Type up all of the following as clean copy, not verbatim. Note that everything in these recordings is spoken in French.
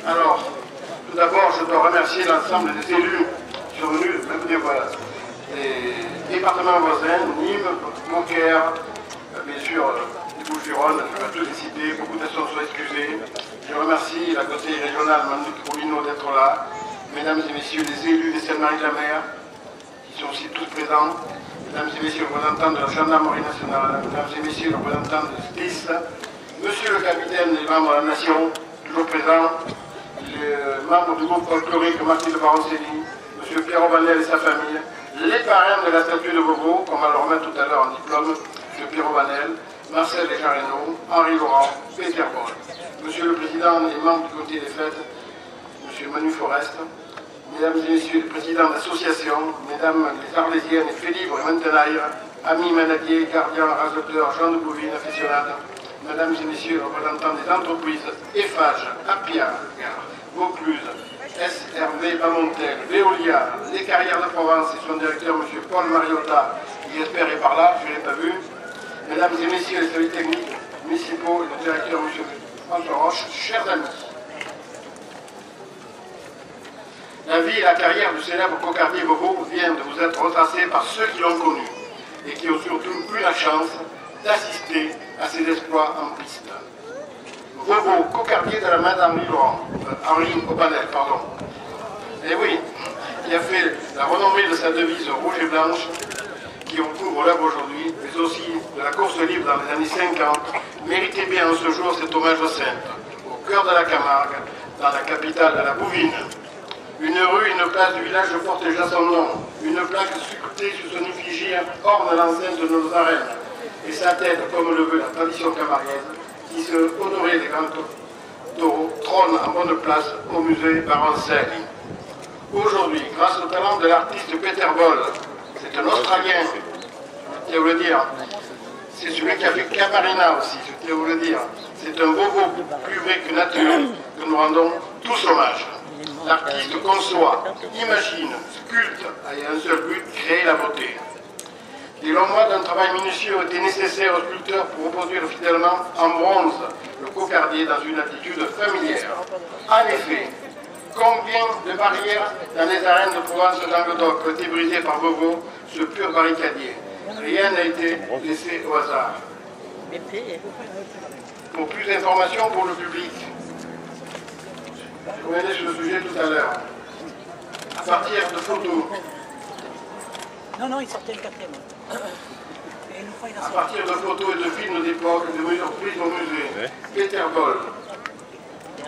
Alors, tout d'abord, je dois remercier l'ensemble des élus survenus des départements voisins, Nîmes, Beaucaire, bien sûr, les Bouches-du-Rhône, je vais tous les citer, beaucoup de sont excusés. Je remercie la conseillère régionale, Monique Roulino, d'être là, mesdames et messieurs les élus des Seine-Marie-de-la-Mer, qui sont aussi tous présents, mesdames et messieurs les représentants de la gendarmerie nationale, mesdames et messieurs les représentants de STIS, monsieur le capitaine des membres de la nation, toujours présent, les membres du groupe folklorique Martin de Baroncelli, monsieur Pierre Aubanel et sa famille, les parrains de la statue de Beauvau, qu'on va leur remettre tout à l'heure en diplôme, monsieur Pierre Aubanel, Marcel et Jean Reynaud, Henri Laurent, Peter Paul, monsieur le président et membre du comité des fêtes, monsieur Manu Forest, mesdames et messieurs les présidents d'associations, mesdames les Arlésiennes et Félivre et Montenaire, amis manadiers, gardiens, raseteurs, gens de bovine, aficionades, mesdames et messieurs les représentants des entreprises Eiffage, Appia, Vaucluse, SRV Bamontel, Veolia, les Carrières de Provence et son directeur, M. Paul Mariotta, qui j'espère est par là, je ne l'ai pas vu, mesdames et messieurs les services techniques municipaux et le directeur, M. François Roche, chers amis. La vie et la carrière du célèbre cocardier Beauvau vient de vous être retracée par ceux qui l'ont connu et qui ont surtout eu la chance d'assister à ses exploits en piste. Beauvau, cocardier de la main d'Henri Aubanel, pardon. Et oui, qui a fait la renommée de sa devise rouge et blanche, qui en couvre l'œuvre aujourd'hui, mais aussi de la course libre dans les années 50, méritait bien en ce jour cet hommage aux Saintes, au cœur de la Camargue, dans la capitale de la Bouvine. Une rue, une place du village porte déjà son nom. Une plaque sculptée sur son effigie orne l'enceinte de nos arènes. Et sa tête, comme le veut la tradition camarguaise, qui se honorait des grands taureaux, trône en bonne place au musée Baroncelli. Aujourd'hui, grâce au talent de l'artiste Peter Boll, c'est un Australien, je tiens à vous le dire, c'est celui qui a fait Camarina aussi, je tiens à vous le dire. C'est un Beauvau plus vrai que nature que nous rendons tous hommage. L'artiste conçoit, imagine, sculpte, et un seul but, créer la beauté. Des longs mois d'un travail minutieux étaient nécessaires aux sculpteurs pour reproduire fidèlement en bronze le cocardier dans une attitude familière. En effet, combien de barrières dans les arènes de Provence et Languedoc ont été brisées par Beauvau, ce pur barricadier. Rien n'a été laissé au hasard. Pour plus d'informations pour le public, je reviendrai sur le sujet tout à l'heure. À partir de photos. Non, il sortait le quatrième. À partir de photos et de films d'époque, de mesures prises au musée, Peter Boll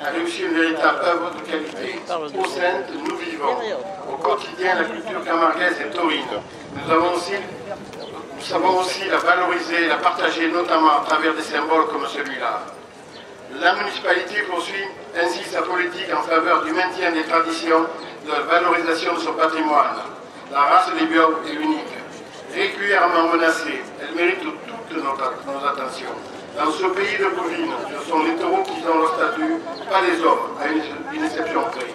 a réussi une véritable œuvre de qualité. Au sein, nous vivons. Au quotidien, la culture camarguaise est taurine. Nous savons aussi la valoriser et la partager, notamment à travers des symboles comme celui-là. La municipalité poursuit ainsi sa politique en faveur du maintien des traditions, de la valorisation de son patrimoine. La race des Biaux est unique. Régulièrement menacée, elle mérite toutes nos attentions. Dans ce pays de bovines, ce sont les taureaux qui ont leur statut, pas les hommes, à une exception près.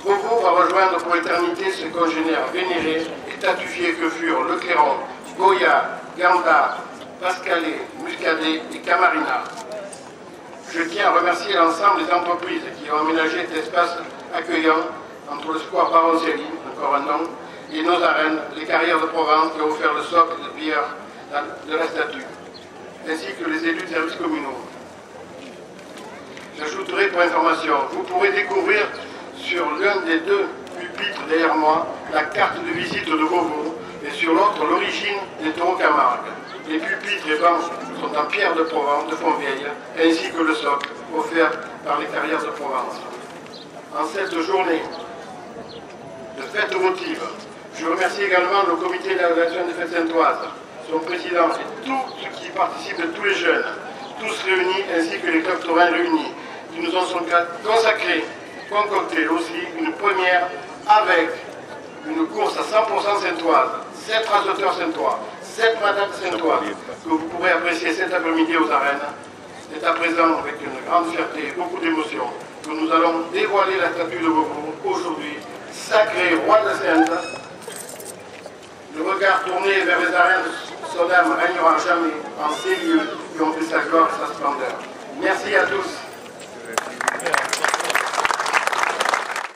Beauvau va rejoindre pour l'éternité ce congénères vénérés et tatufiés que furent Le Clairon, Goya, Gandard, Pascalet, Muscadet et Camarina. Je tiens à remercier l'ensemble des entreprises qui ont aménagé cet espace accueillant entre le square Baroncelli, encore un nom, et nos arènes, les Carrières de Provence qui ont offert le socle de pierre de la statue, ainsi que les élus de services communaux. J'ajouterai pour information, vous pourrez découvrir sur l'un des deux pupitres derrière moi la carte de visite de Beauvau et sur l'autre l'origine des taureaux Camargue. Les pupitres et bancs sont en pierre de Provence, de Fontvieille, ainsi que le socle offert par les Carrières de Provence. En cette journée de fête votive, je remercie également le comité d'organisation des fêtes saintoises, son président et tous ceux qui participent, de tous les jeunes, tous réunis, ainsi que les clubs taurins réunis, qui nous ont consacré, concocté aussi une première avec une course à 100% saintoise, 7 raseteurs saintois, 7 madames saintoises, que vous pourrez apprécier cet après-midi aux arènes. C'est à présent avec une grande fierté et beaucoup d'émotion que nous allons dévoiler la statue de Beauvau aujourd'hui, sacré roi de Sainte. Le regard tourné vers les arènes, son âme régnera jamais en ces lieux qui ont fait sa gloire et sa splendeur. Merci à tous.